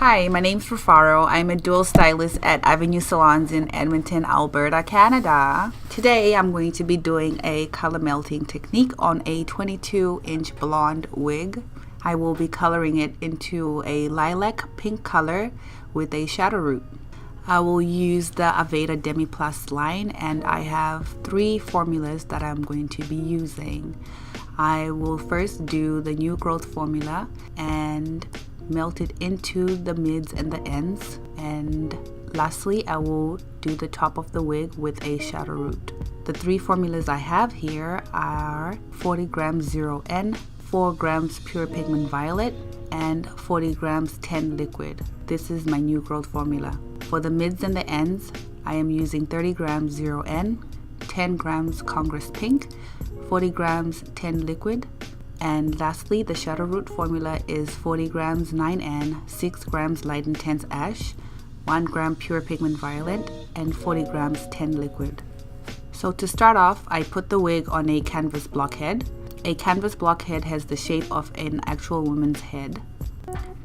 Hi, my name's Rufaro. I'm a dual stylist at Avenue Salons in Edmonton, Alberta, Canada. Today, I'm going to be doing a color melting technique on a 22-inch blonde wig. I will be coloring it into a lilac pink color with a shadow root. I will use the Aveda Demi Plus line, and I have 3 formulas that I'm going to be using. I will first do the new growth formula and melt it into the mids and the ends, and lastly I will do the top of the wig with a shadow root. The 3 formulas I have here are 40 grams 0N, 4 grams pure pigment violet, and 40 grams 10 liquid. This is my new growth formula. For the mids and the ends, I am using 30 grams 0N, 10 grams Congress pink, 40 grams 10 liquid, and lastly, the shadow root formula is 40 grams 9N, 6 grams light intense ash, 1 gram pure pigment violet, and 40 grams 10 liquid. So to start off, I put the wig on a canvas blockhead. A canvas blockhead has the shape of an actual woman's head.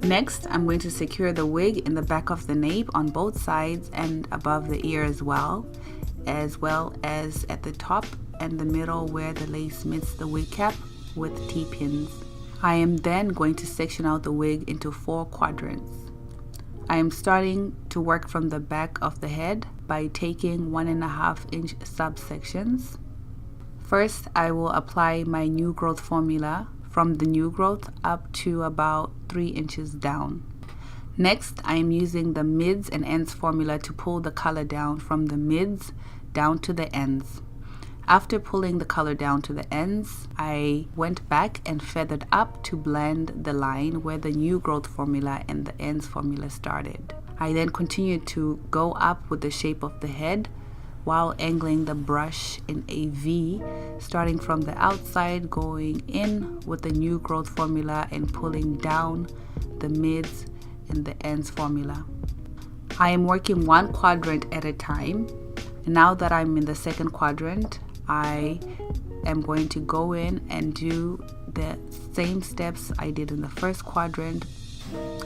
Next, I'm going to secure the wig in the back of the nape on both sides and above the ear as well as at the top and the middle where the lace meets the wig cap with T-pins. I am then going to section out the wig into 4 quadrants. I am starting to work from the back of the head by taking 1.5-inch subsections. First, I will apply my new growth formula from the new growth up to about 3 inches down. Next, I am using the mids and ends formula to pull the color down from the mids down to the ends. After pulling the color down to the ends, I went back and feathered up to blend the line where the new growth formula and the ends formula started. I then continued to go up with the shape of the head while angling the brush in a V, starting from the outside, going in with the new growth formula and pulling down the mids and the ends formula. I am working 1 quadrant at a time. Now that I'm in the 2nd quadrant, I am going to go in and do the same steps I did in the 1st quadrant.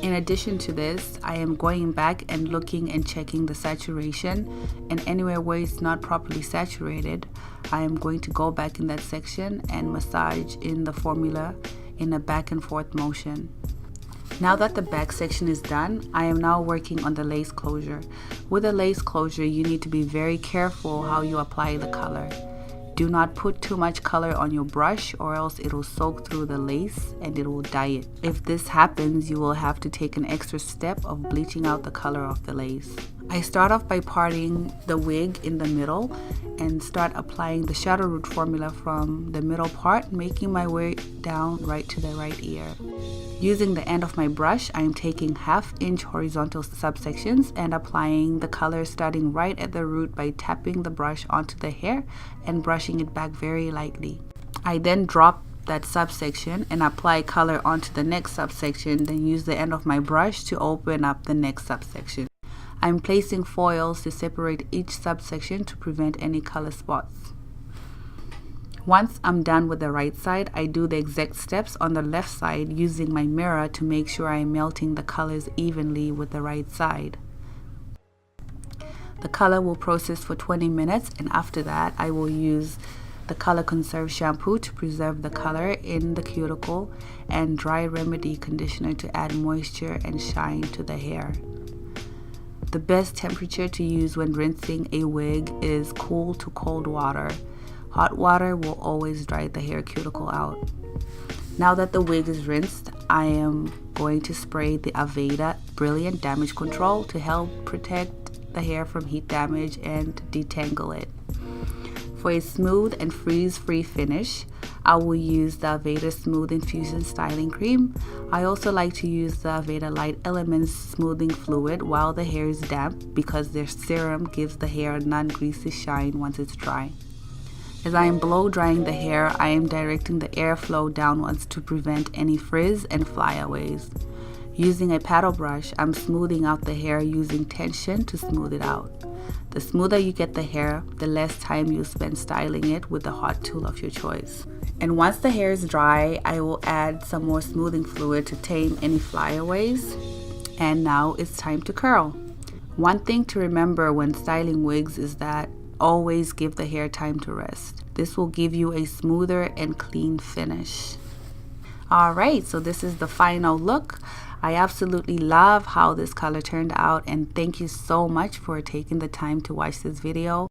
In addition to this, I am going back and looking and checking the saturation, and anywhere where it's not properly saturated, I am going to go back in that section and massage in the formula in a back and forth motion. Now that the back section is done, I am now working on the lace closure. With a lace closure, you need to be very careful how you apply the color. Do not put too much color on your brush or else it will soak through the lace and it will dye it. If this happens, you will have to take an extra step of bleaching out the color of the lace. I start off by parting the wig in the middle and start applying the shadow root formula from the middle part, making my way down right to the right ear. Using the end of my brush, I am taking 1/2-inch horizontal subsections and applying the color starting right at the root by tapping the brush onto the hair and brushing it back very lightly. I then drop that subsection and apply color onto the next subsection, then use the end of my brush to open up the next subsection. I'm placing foils to separate each subsection to prevent any color spots. Once I'm done with the right side, I do the exact steps on the left side using my mirror to make sure I'm melting the colors evenly with the right side. The color will process for 20 minutes, and after that I will use the Color Conserve shampoo to preserve the color in the cuticle and Dry Remedy conditioner to add moisture and shine to the hair. The best temperature to use when rinsing a wig is cool to cold water. Hot water will always dry the hair cuticle out. Now that the wig is rinsed, I am going to spray the Aveda Brilliant Damage Control to help protect the hair from heat damage and detangle it. For a smooth and freeze-free finish, I will use the Aveda Smooth Infusion Styling Cream. I also like to use the Aveda Light Elements Smoothing Fluid while the hair is damp because their serum gives the hair a non-greasy shine once it's dry. As I am blow drying the hair, I am directing the airflow downwards to prevent any frizz and flyaways. Using a paddle brush, I'm smoothing out the hair using tension to smooth it out. The smoother you get the hair, the less time you spend styling it with the hot tool of your choice. And once the hair is dry, I will add some more smoothing fluid to tame any flyaways. And now it's time to curl. One thing to remember when styling wigs is that always give the hair time to rest. This will give you a smoother and clean finish. Alright, so this is the final look. I absolutely love how this color turned out, and thank you so much for taking the time to watch this video.